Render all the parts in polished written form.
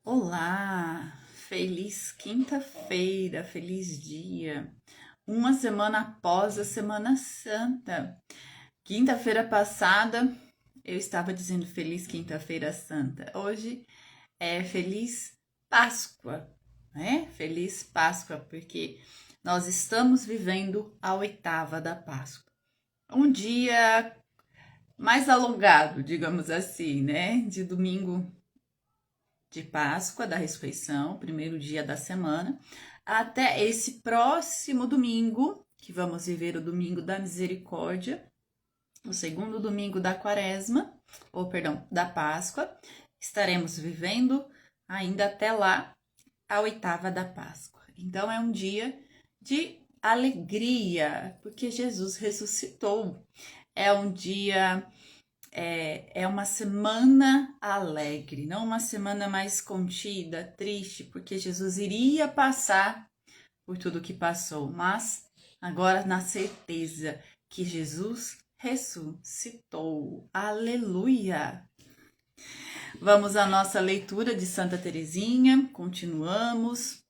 Olá, feliz quinta-feira, feliz dia. Uma semana após a Semana Santa. Quinta-feira passada eu estava dizendo feliz quinta-feira santa. Hoje é feliz Páscoa, né? Feliz Páscoa, porque nós estamos vivendo a oitava da Páscoa. Um dia mais alongado, digamos assim, né? De domingo de Páscoa, da ressurreição, primeiro dia da semana, até esse próximo domingo, que vamos viver o domingo da misericórdia, o segundo domingo da quaresma, ou perdão, da Páscoa, estaremos vivendo ainda até lá a oitava da Páscoa. Então é um dia de alegria, porque Jesus ressuscitou. É um dia é uma semana alegre, não uma semana mais contida, triste, porque Jesus iria passar por tudo que passou, mas agora na certeza que Jesus ressuscitou. Aleluia! Vamos à nossa leitura de Santa Teresinha, continuamos.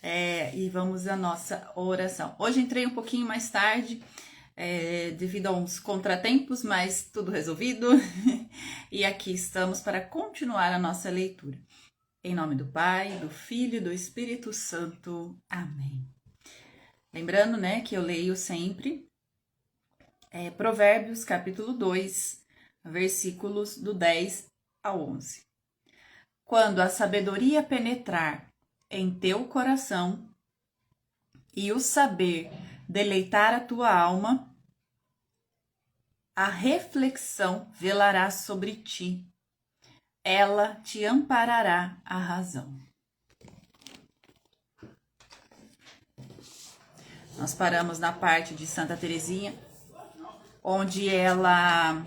E vamos à nossa oração. Hoje entrei um pouquinho mais tarde, devido a uns contratempos, mas tudo resolvido. E aqui estamos para continuar a nossa leitura. Em nome do Pai, do Filho e do Espírito Santo. Amém. Lembrando, né, que eu leio sempre Provérbios, capítulo 2, versículos do 10 ao 11. Quando a sabedoria penetrar em teu coração e o saber deleitar a tua alma, a reflexão velará sobre ti, ela te amparará a razão. Nós paramos na parte de Santa Teresinha, onde ela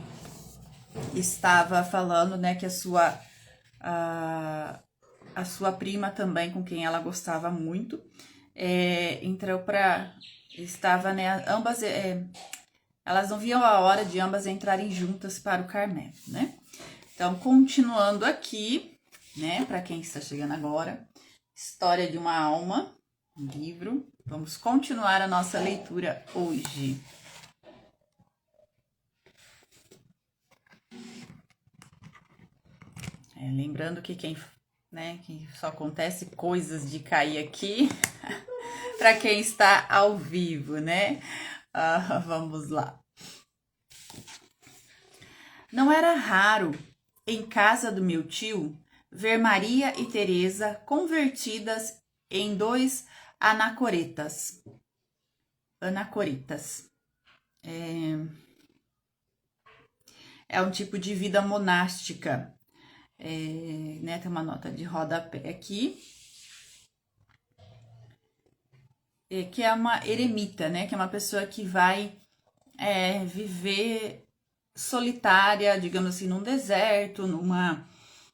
estava falando, né, que a sua prima também, com quem ela gostava muito, entrou para... Estava, né, ambas... elas não viam a hora de ambas entrarem juntas para o Carmelo, né? Então, continuando aqui, né, para quem está chegando agora, História de uma Alma, um livro. Vamos continuar a nossa leitura hoje. Lembrando que que só acontece coisas de cair aqui para quem está ao vivo, né? Vamos lá. Não era raro, em casa do meu tio, ver Maria e Teresa convertidas em dois anacoritas. É um tipo de vida monástica. Né, tem uma nota de rodapé aqui. Que é uma eremita, né? Que é uma pessoa que vai viver solitária, digamos assim, num deserto, numa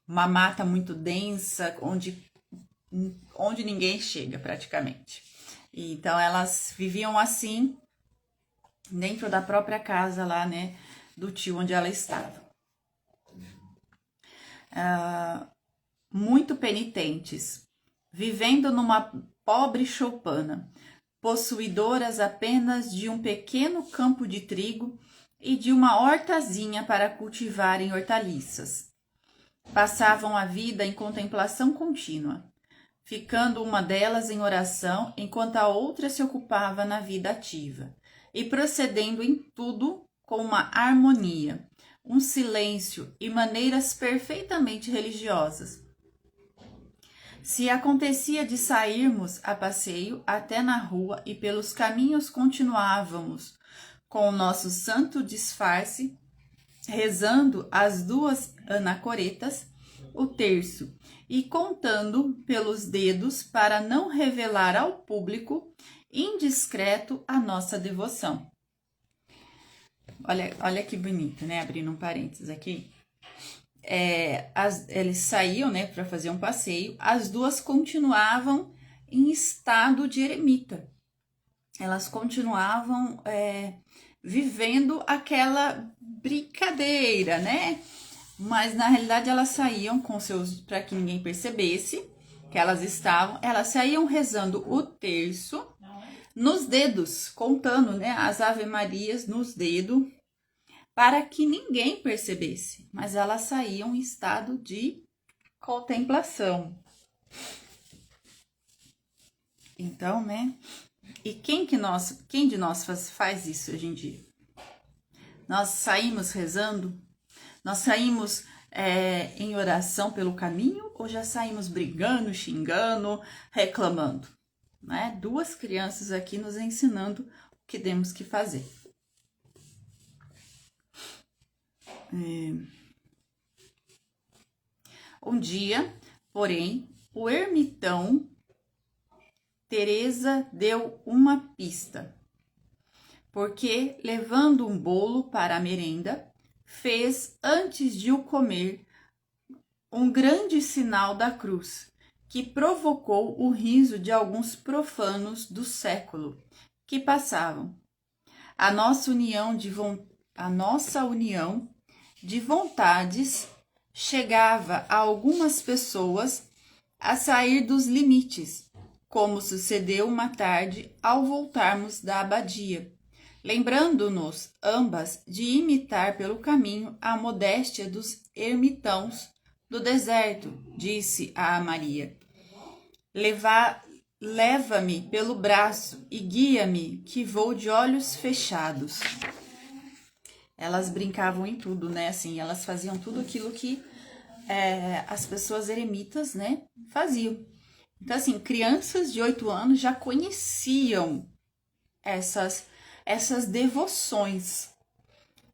mata muito densa, onde ninguém chega praticamente. Então elas viviam assim dentro da própria casa lá, né, do tio onde ela estava. Muito penitentes, vivendo numa pobre choupana, possuidoras apenas de um pequeno campo de trigo e de uma hortazinha para cultivarem hortaliças. Passavam a vida em contemplação contínua, ficando uma delas em oração enquanto a outra se ocupava na vida ativa, e procedendo em tudo com uma harmonia, um silêncio e maneiras perfeitamente religiosas. Se acontecia de sairmos a passeio até na rua e pelos caminhos continuávamos com o nosso santo disfarce, rezando as duas anacoretas, o terço, e contando pelos dedos para não revelar ao público indiscreto a nossa devoção. Olha que bonito, né? Abrindo um parênteses aqui. Eles saíam, né, para fazer um passeio. As duas continuavam em estado de eremita. Elas continuavam vivendo aquela brincadeira, né? mas na realidade elas saíam com seus, para que ninguém percebesse que elas saíam rezando o terço nos dedos, contando, né, as Ave-Marias nos dedos, para que ninguém percebesse, mas elas saíam em estado de contemplação. Então, né? E quem de nós faz isso hoje em dia? Nós saímos rezando? Nós saímos em oração pelo caminho ou já saímos brigando, xingando, reclamando? Né? Duas crianças aqui nos ensinando o que temos que fazer. Um dia, porém, o ermitão Teresa deu uma pista, porque, levando um bolo para a merenda, fez, antes de o comer, um grande sinal da cruz, que provocou o riso de alguns profanos do século que passavam. A nossa união de vontades chegava a algumas pessoas a sair dos limites, como sucedeu uma tarde ao voltarmos da abadia, lembrando-nos ambas de imitar pelo caminho a modéstia dos ermitãos do deserto, disse a Maria. Leva-me pelo braço e guia-me, que vou de olhos fechados. Elas brincavam em tudo, né? Assim, elas faziam tudo aquilo que as pessoas eremitas, né, faziam. Então, assim, crianças de 8 anos já conheciam essas devoções.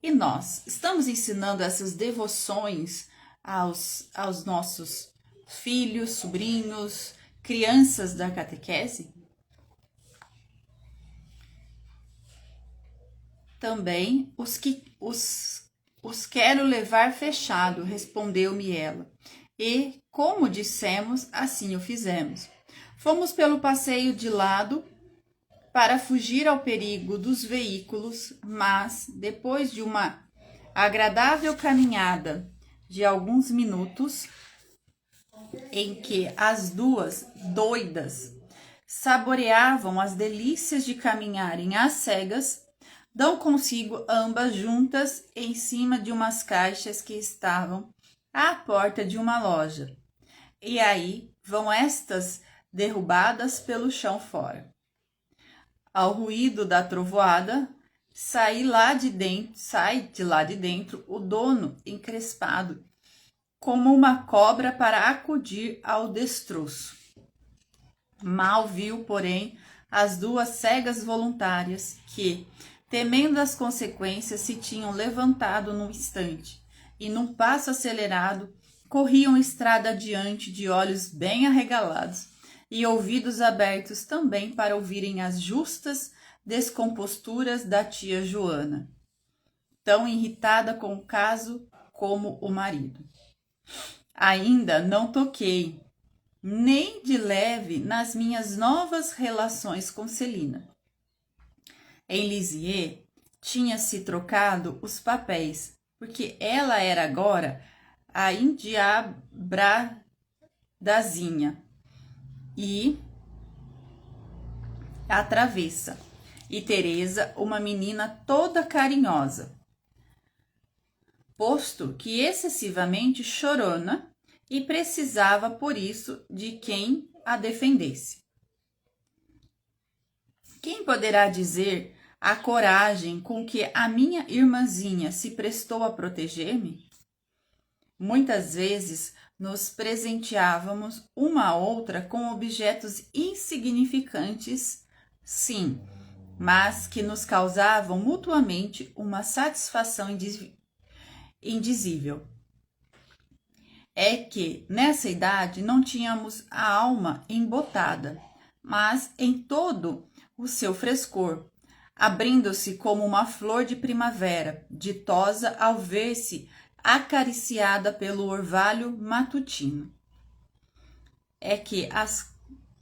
E nós estamos ensinando essas devoções aos nossos filhos, sobrinhos, crianças da catequese? Também os quero levar fechado, respondeu-me ela. E, como dissemos, assim o fizemos. Fomos pelo passeio de lado para fugir ao perigo dos veículos, mas, depois de uma agradável caminhada de alguns minutos, em que as duas doidas saboreavam as delícias de caminharem às cegas, dão consigo ambas juntas em cima de umas caixas que estavam à porta de uma loja. E aí vão estas derrubadas pelo chão fora. Ao ruído da trovoada, sai de lá de dentro o dono encrespado, como uma cobra para acudir ao destroço. Mal viu, porém, as duas cegas voluntárias que, temendo as consequências, se tinham levantado num instante e, num passo acelerado, corriam estrada adiante de olhos bem arregalados e ouvidos abertos também para ouvirem as justas descomposturas da tia Joana, tão irritada com o caso como o marido. Ainda não toquei, nem de leve, nas minhas novas relações com Celina. Em Lisieux tinha-se trocado os papéis, porque ela era agora a endiabradazinha e a travessa, e Teresa uma menina toda carinhosa, posto que excessivamente chorona e precisava, por isso, de quem a defendesse. Quem poderá dizer a coragem com que a minha irmãzinha se prestou a proteger-me? Muitas vezes nos presenteávamos uma a outra com objetos insignificantes, sim, mas que nos causavam mutuamente uma satisfação indizível. É que nessa idade não tínhamos a alma embotada, mas em todo o seu frescor, abrindo-se como uma flor de primavera, ditosa ao ver-se acariciada pelo orvalho matutino. É que as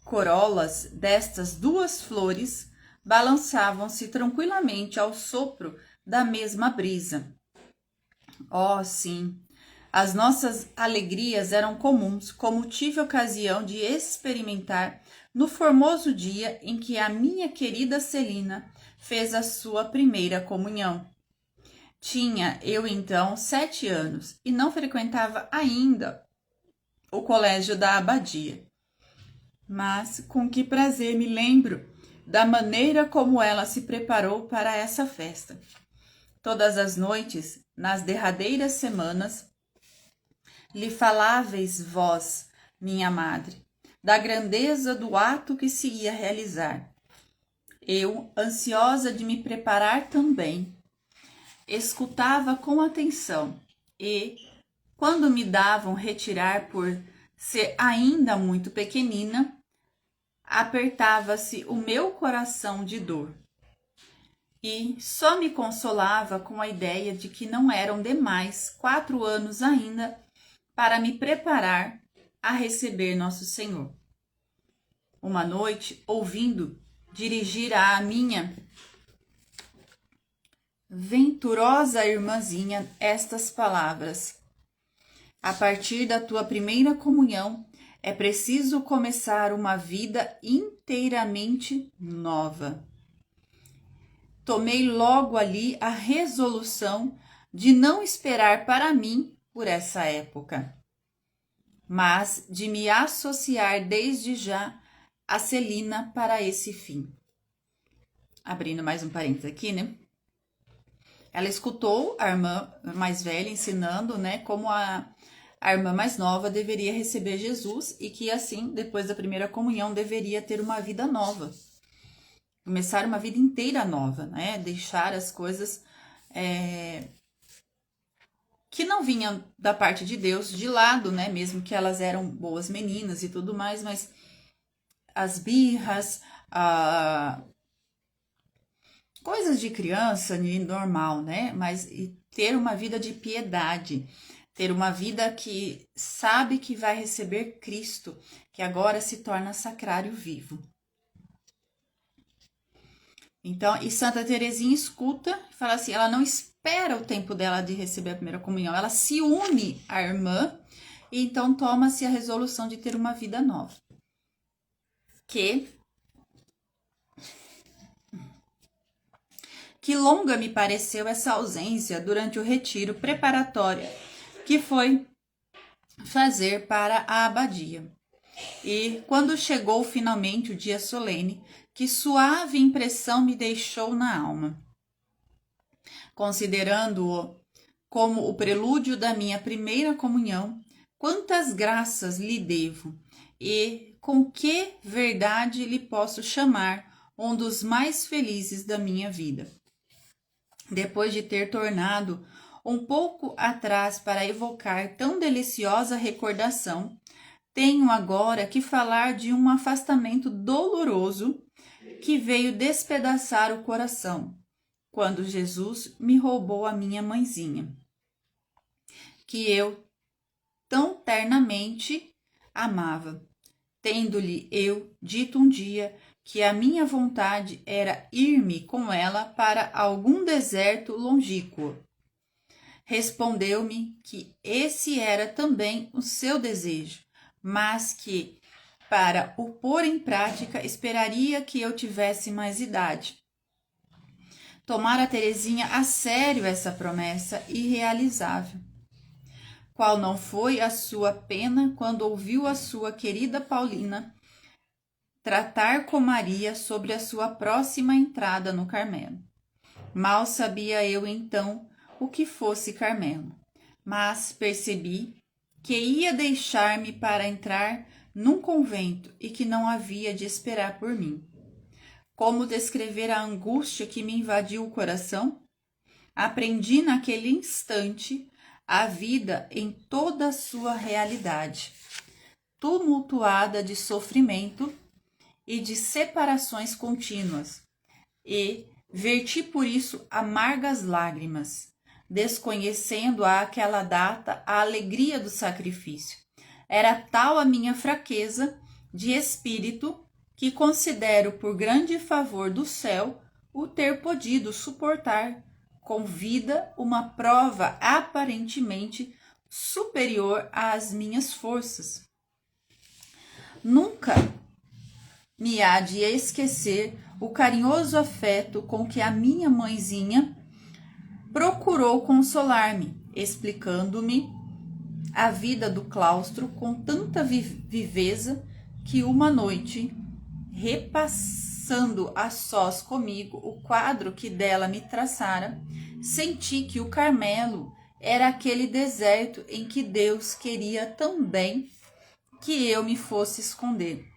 corolas destas duas flores balançavam-se tranquilamente ao sopro da mesma brisa. Oh, sim, As nossas alegrias eram comuns, como tive ocasião de experimentar no formoso dia em que a minha querida Celina fez a sua primeira comunhão. Tinha eu então 7 anos e não frequentava ainda o colégio da abadia. Mas com que prazer me lembro da maneira como ela se preparou para essa festa. Todas as noites, nas derradeiras semanas, lhe faláveis vós, minha madre, da grandeza do ato que se ia realizar. Eu, ansiosa de me preparar também, escutava com atenção e, quando me davam retirar por ser ainda muito pequenina, apertava-se o meu coração de dor. E só me consolava com a ideia de que não eram demais 4 anos ainda para me preparar a receber Nosso Senhor. Uma noite, ouvindo dirigir à minha venturosa irmãzinha estas palavras: a partir da tua primeira comunhão, é preciso começar uma vida inteiramente nova. Tomei logo ali a resolução de não esperar para mim por essa época, mas de me associar desde já a Celina para esse fim. Abrindo mais um parênteses aqui, né? Ela escutou a irmã mais velha ensinando, né, como a irmã mais nova deveria receber Jesus e que assim, depois da primeira comunhão, deveria ter uma vida nova. Começar uma vida inteira nova, né? Deixar as coisas que não vinham da parte de Deus de lado, né? Mesmo que elas eram boas meninas e tudo mais, mas as birras, coisas de criança normal, né? Mas ter uma vida de piedade, ter uma vida que sabe que vai receber Cristo, que agora se torna sacrário vivo. Então, e Santa Teresinha escuta e fala assim, ela não espera o tempo dela de receber a primeira comunhão, ela se une à irmã e então toma-se a resolução de ter uma vida nova. Que longa me pareceu essa ausência durante o retiro preparatório que foi fazer para a abadia. E quando chegou finalmente o dia solene, que suave impressão me deixou na alma. Considerando-o como o prelúdio da minha primeira comunhão, quantas graças lhe devo e com que verdade lhe posso chamar um dos mais felizes da minha vida. Depois de ter tornado um pouco atrás para evocar tão deliciosa recordação, tenho agora que falar de um afastamento doloroso que veio despedaçar o coração, quando Jesus me roubou a minha mãezinha, que eu tão ternamente amava, tendo-lhe eu dito um dia que a minha vontade era ir-me com ela para algum deserto longínquo. Respondeu-me que esse era também o seu desejo, mas que, para o pôr em prática, esperaria que eu tivesse mais idade. Tomara Teresinha a sério essa promessa irrealizável. Qual não foi a sua pena quando ouviu a sua querida Paulina tratar com Maria sobre a sua próxima entrada no Carmelo. Mal sabia eu então o que fosse Carmelo, mas percebi que ia deixar-me para entrar num convento e que não havia de esperar por mim. Como descrever a angústia que me invadiu o coração? Aprendi naquele instante a vida em toda a sua realidade, tumultuada de sofrimento e de separações contínuas, e verti por isso amargas lágrimas, desconhecendo àquela data a alegria do sacrifício. Era tal a minha fraqueza de espírito que considero por grande favor do céu o ter podido suportar com vida uma prova aparentemente superior às minhas forças. Nunca me há de esquecer o carinhoso afeto com que a minha mãezinha procurou consolar-me, explicando-me a vida do claustro com tanta viveza que uma noite, repassando a sós comigo o quadro que dela me traçara, senti que o Carmelo era aquele deserto em que Deus queria também que eu me fosse esconder.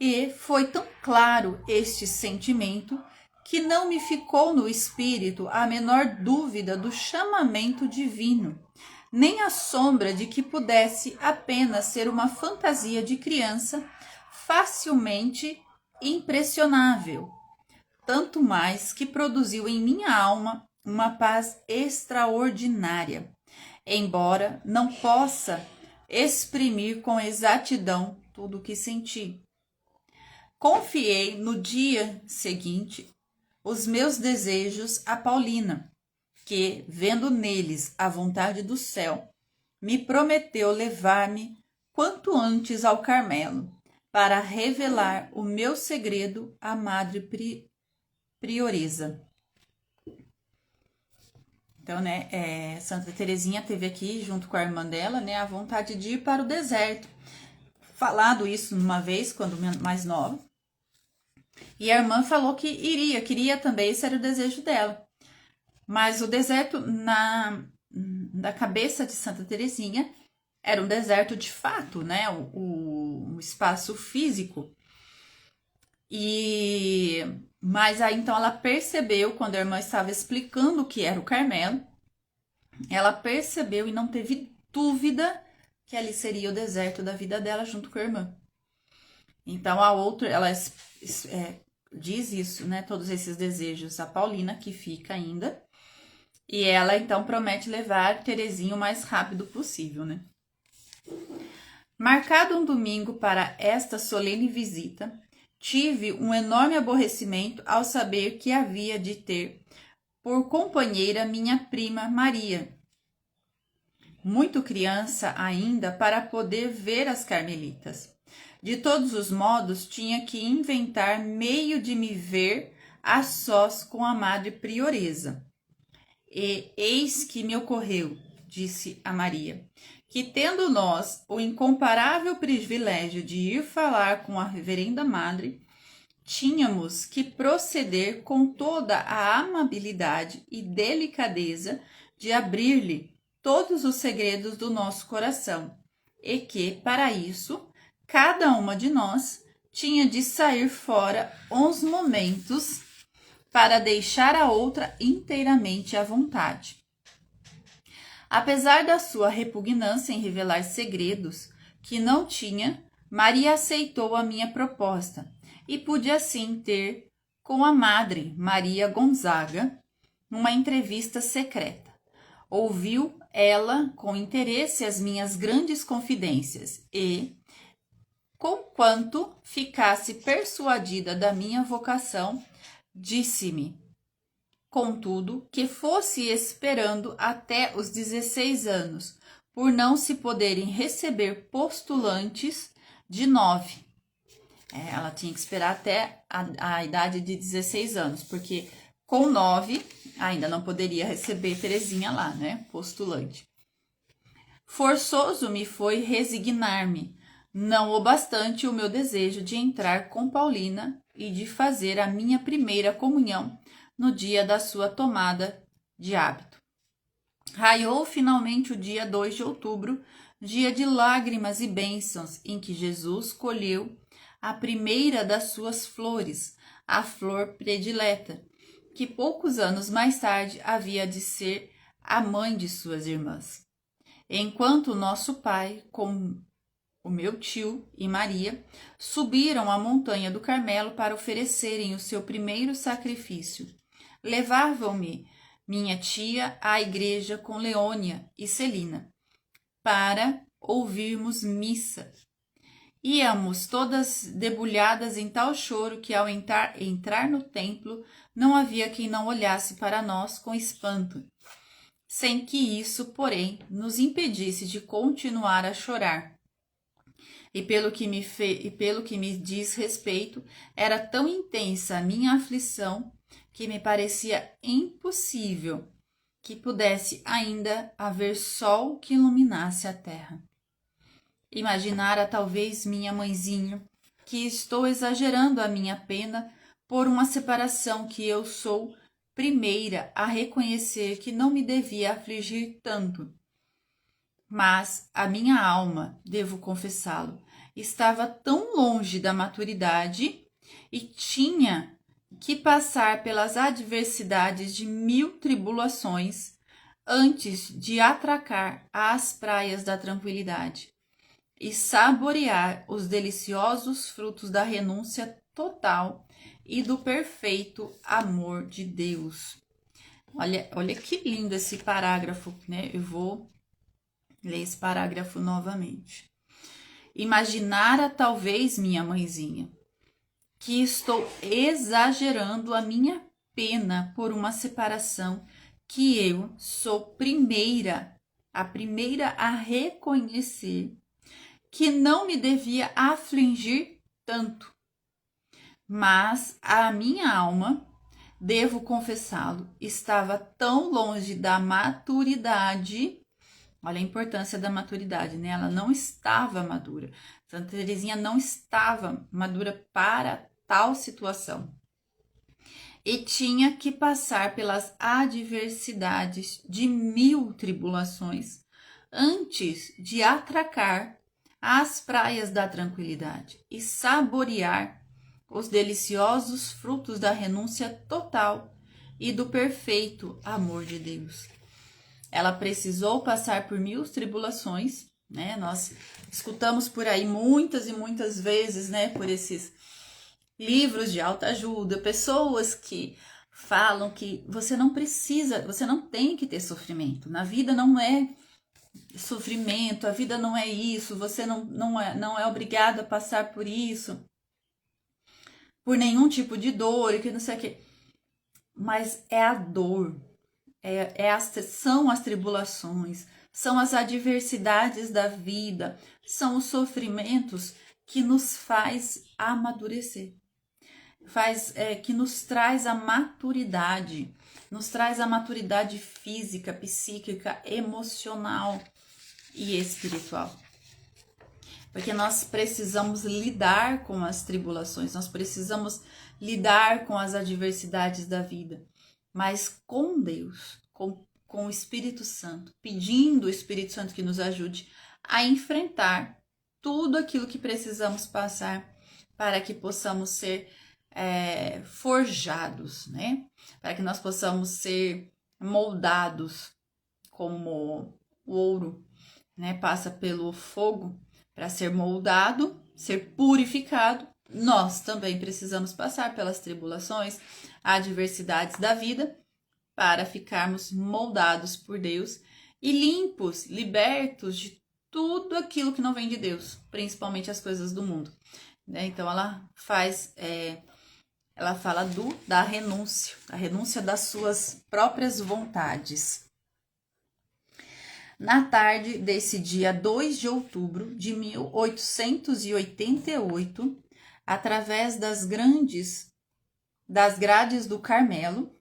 E foi tão claro este sentimento que não me ficou no espírito a menor dúvida do chamamento divino, nem a sombra de que pudesse apenas ser uma fantasia de criança facilmente impressionável, tanto mais que produziu em minha alma uma paz extraordinária, embora não possa exprimir com exatidão tudo o que senti. Confiei no dia seguinte os meus desejos a Paulina, que, vendo neles a vontade do céu, me prometeu levar-me quanto antes ao Carmelo, para revelar o meu segredo à Madre Prioresa. Então, Santa Teresinha teve aqui, junto com a irmã dela, a vontade de ir para o deserto. Falado isso uma vez, quando mais nova. E a irmã falou que queria também, esse era o desejo dela. Mas o deserto da cabeça de Santa Teresinha era um deserto de fato, o espaço físico. Mas aí então ela percebeu, quando a irmã estava explicando o que era o Carmelo, ela percebeu e não teve dúvida que ali seria o deserto da vida dela junto com a irmã. Então a outra, ela diz isso, todos esses desejos a Paulina, que fica ainda, e ela então promete levar Teresinha o mais rápido possível, Marcado um domingo para esta solene visita, tive um enorme aborrecimento ao saber que havia de ter por companheira minha prima Maria, muito criança ainda para poder ver as carmelitas. De todos os modos, tinha que inventar meio de me ver a sós com a Madre Prioresa. E eis que me ocorreu, disse a Maria, que tendo nós o incomparável privilégio de ir falar com a reverenda Madre, tínhamos que proceder com toda a amabilidade e delicadeza de abrir-lhe todos os segredos do nosso coração, e que, para isso, cada uma de nós tinha de sair fora uns momentos para deixar a outra inteiramente à vontade. Apesar da sua repugnância em revelar segredos que não tinha, Maria aceitou a minha proposta e pude assim ter com a Madre Maria Gonzaga uma entrevista secreta. Ouviu ela com interesse as minhas grandes confidências e, conquanto ficasse persuadida da minha vocação, disse-me, contudo, que fosse esperando até os 16 anos, por não se poderem receber postulantes de 9. Ela tinha que esperar até a idade de 16 anos, porque com 9 ainda não poderia receber Teresinha lá, postulante. Forçoso me foi resignar-me, não o bastante o meu desejo de entrar com Paulina e de fazer a minha primeira comunhão no dia da sua tomada de hábito. Raiou finalmente o dia 2 de outubro, dia de lágrimas e bênçãos, em que Jesus colheu a primeira das suas flores, a flor predileta, que poucos anos mais tarde havia de ser a mãe de suas irmãs. Enquanto nosso pai, com o meu tio e Maria, subiram a montanha do Carmelo para oferecerem o seu primeiro sacrifício. Levavam-me minha tia à igreja com Leônia e Celina, para ouvirmos missa. Íamos todas debulhadas em tal choro que ao entrar no templo não havia quem não olhasse para nós com espanto. sem que isso, porém, nos impedisse de continuar a chorar. E pelo que me diz respeito, era tão intensa a minha aflição que me parecia impossível que pudesse ainda haver sol que iluminasse a terra. Imaginara talvez minha mãezinha que estou exagerando a minha pena por uma separação que eu sou primeira a reconhecer que não me devia afligir tanto. Mas a minha alma, devo confessá-lo, estava tão longe da maturidade e tinha que passar pelas adversidades de 1000 tribulações antes de atracar às praias da tranquilidade e saborear os deliciosos frutos da renúncia total e do perfeito amor de Deus. Olha que lindo esse parágrafo, né? Eu vou ler esse parágrafo novamente. Imaginara talvez, minha mãezinha, que estou exagerando a minha pena por uma separação que eu sou a primeira a reconhecer que não me devia afligir tanto. Mas a minha alma, devo confessá-lo, estava tão longe da maturidade. Olha a importância da maturidade, né? Ela não estava madura. Santa Teresinha não estava madura para tal situação. E tinha que passar pelas adversidades de 1000 tribulações antes de atracar às praias da tranquilidade e saborear os deliciosos frutos da renúncia total e do perfeito amor de Deus. Ela precisou passar por 1000 tribulações, né? Nós escutamos por aí muitas e muitas vezes, né? Por esses livros de autoajuda, pessoas que falam que você não precisa, você não tem que ter sofrimento. Na vida não é sofrimento, a vida não é isso, você não é obrigado a passar por isso, por nenhum tipo de dor, que não sei o que. Mas é a dor. São as tribulações, são as adversidades da vida, são os sofrimentos que nos faz amadurecer, que nos traz a maturidade, física, psíquica, emocional e espiritual. Porque nós precisamos lidar com as tribulações, nós precisamos lidar com as adversidades da vida, mas com Deus, com o Espírito Santo, pedindo o Espírito Santo que nos ajude a enfrentar tudo aquilo que precisamos passar para que possamos ser forjados, né? Para que nós possamos ser moldados como o ouro, né? Passa pelo fogo para ser moldado, ser purificado. Nós também precisamos passar pelas tribulações, adversidades da vida, para ficarmos moldados por Deus e limpos, libertos de tudo aquilo que não vem de Deus, principalmente as coisas do mundo. Né? Então ela fala da renúncia das suas próprias vontades. Na tarde desse dia 2 de outubro de 1888, através das grades do Carmelo,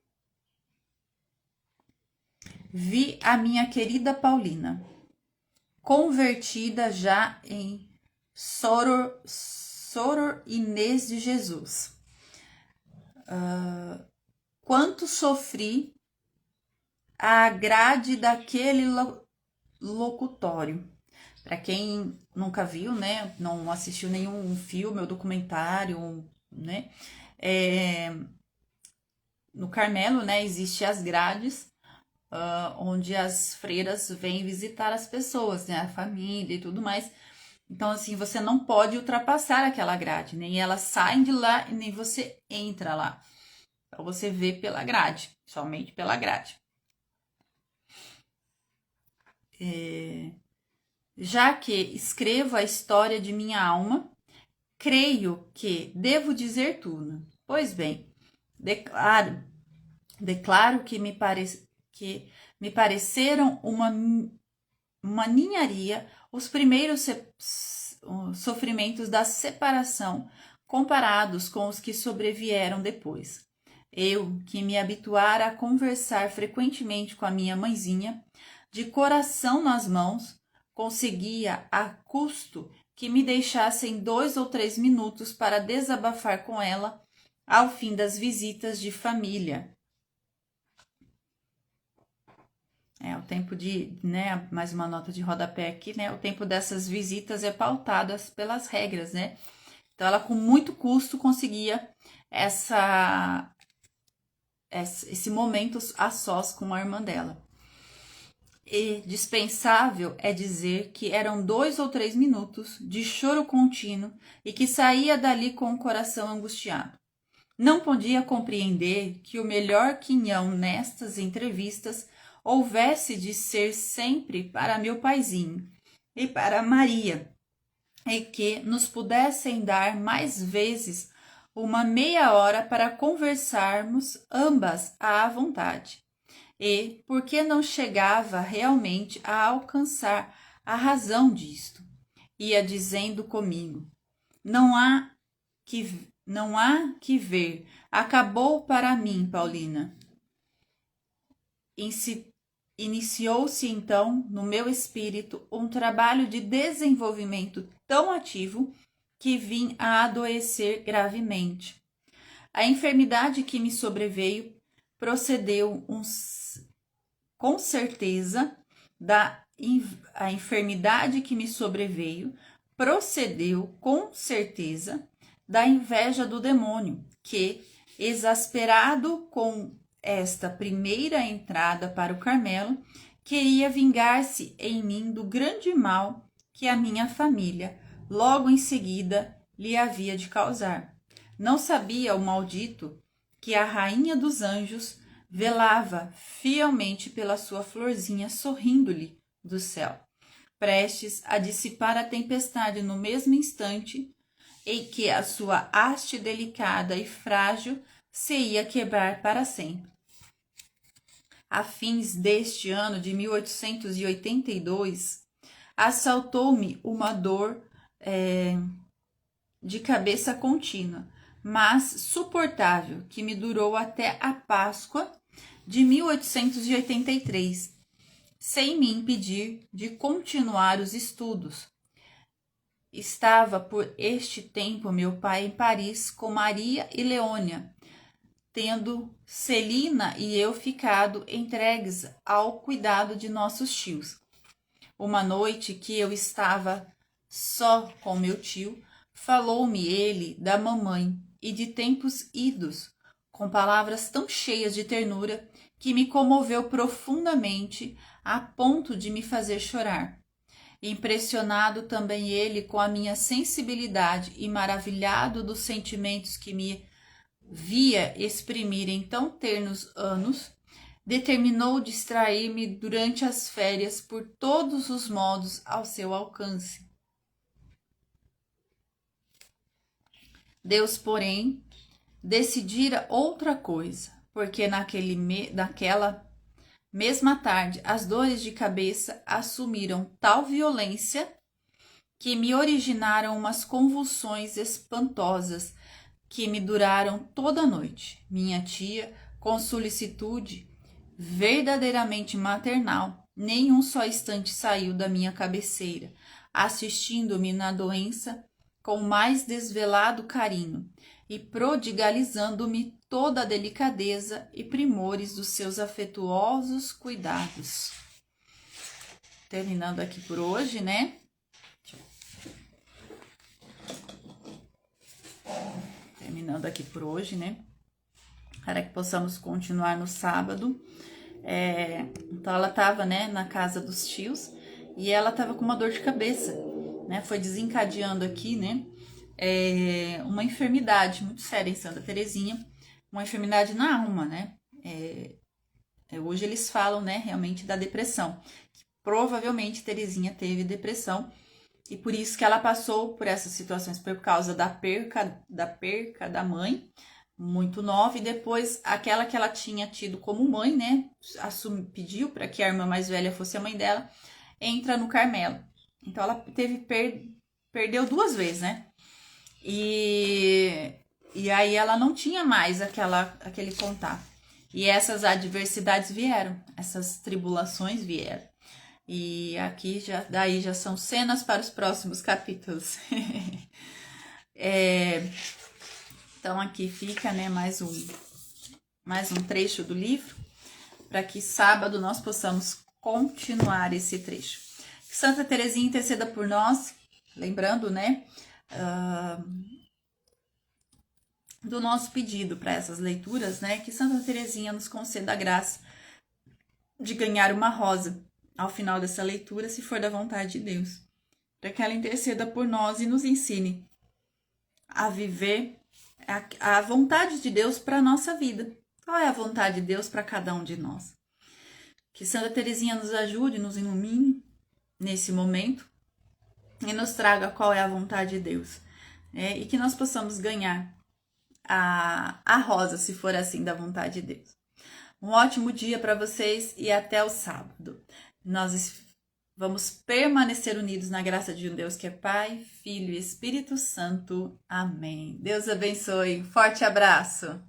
vi a minha querida Paulina, convertida já em Soror Inês de Jesus. Quanto sofri a grade daquele locutório. Para quem nunca viu, né, não assistiu nenhum filme ou documentário, né, no Carmelo, né, existe as grades onde as freiras vêm visitar as pessoas, né, a família e tudo mais. Então, assim, você não pode ultrapassar aquela grade, nem elas saem de lá e nem você entra lá. Então, você vê pela grade, somente pela grade. Já que escrevo a história de minha alma, creio que devo dizer tudo. Pois bem, declaro que Me pareceram uma ninharia os primeiros sofrimentos da separação comparados com os que sobrevieram depois. Eu, que me habituara a conversar frequentemente com a minha mãezinha, de coração nas mãos, conseguia a custo que me deixassem 2 ou 3 minutos para desabafar com ela ao fim das visitas de família. O tempo de, né, mais uma nota de rodapé aqui, né, o tempo dessas visitas é pautado pelas regras, né? Então, ela com muito custo conseguia esse momento a sós com a irmã dela. E dispensável é dizer que eram 2 ou 3 minutos de choro contínuo e que saía dali com o coração angustiado. Não podia compreender que o melhor quinhão nestas entrevistas houvesse de ser sempre para meu paizinho e para Maria, e que nos pudessem dar mais vezes uma meia hora para conversarmos ambas à vontade. E porque não chegava realmente a alcançar a razão disto, ia dizendo comigo: não há que ver, acabou para mim, Paulina. Iniciou-se então no meu espírito um trabalho de desenvolvimento tão ativo que vim a adoecer gravemente. A enfermidade que me sobreveio procedeu com certeza da inveja do demônio, que, exasperado com esta primeira entrada para o Carmelo, queria vingar-se em mim do grande mal que a minha família, logo em seguida, lhe havia de causar. Não sabia o maldito que a rainha dos anjos velava fielmente pela sua florzinha, sorrindo-lhe do céu, prestes a dissipar a tempestade no mesmo instante em que a sua haste delicada e frágil se ia quebrar para sempre. A fins deste ano de 1882, assaltou-me uma dor de cabeça contínua, mas suportável, que me durou até a Páscoa de 1883, sem me impedir de continuar os estudos. Estava por este tempo meu pai em Paris com Maria e Leônia, tendo Celina e eu ficado entregues ao cuidado de nossos tios. Uma noite que eu estava só com meu tio, falou-me ele da mamãe e de tempos idos, com palavras tão cheias de ternura que me comoveu profundamente a ponto de me fazer chorar. Impressionado também ele com a minha sensibilidade e maravilhado dos sentimentos que me via exprimir em tão ternos anos, determinou distrair-me durante as férias por todos os modos ao seu alcance. Deus, porém, decidira outra coisa, porque naquela mesma tarde as dores de cabeça assumiram tal violência que me originaram umas convulsões espantosas que me duraram toda a noite. Minha tia, com solicitude verdadeiramente maternal, nem um só instante saiu da minha cabeceira, assistindo-me na doença com o mais desvelado carinho e prodigalizando-me toda a delicadeza e primores dos seus afetuosos cuidados. Terminando aqui por hoje, né? Para que possamos continuar no sábado. Então ela estava, né, na casa dos tios e ela estava com uma dor de cabeça, né? Foi desencadeando aqui, né, uma enfermidade muito séria em Santa Terezinha, uma enfermidade na alma, né? Hoje eles falam, né, realmente da depressão. Provavelmente Terezinha teve depressão e por isso que ela passou por essas situações, por causa da perca da mãe, muito nova, e depois aquela que ela tinha tido como mãe, né, pediu para que a irmã mais velha fosse a mãe dela, entra no Carmelo. Então ela perdeu 2 vezes, né? E aí ela não tinha mais aquele contato. E essas adversidades vieram, essas tribulações vieram. E aqui daí já são cenas para os próximos capítulos. Então aqui fica, né, mais um trecho do livro, para que sábado nós possamos continuar esse trecho. Que Santa Teresinha interceda por nós, lembrando, né, do nosso pedido para essas leituras, né, que Santa Teresinha nos conceda a graça de ganhar uma rosa ao final dessa leitura, se for da vontade de Deus, para que ela interceda por nós e nos ensine a viver a vontade de Deus para a nossa vida. Qual é a vontade de Deus para cada um de nós? Que Santa Teresinha nos ajude, nos ilumine nesse momento e nos traga qual é a vontade de Deus. E que nós possamos ganhar a rosa, se for assim da vontade de Deus. Um ótimo dia para vocês e até o sábado. Nós vamos permanecer unidos na graça de um Deus que é Pai, Filho e Espírito Santo. Amém. Deus abençoe. Forte abraço.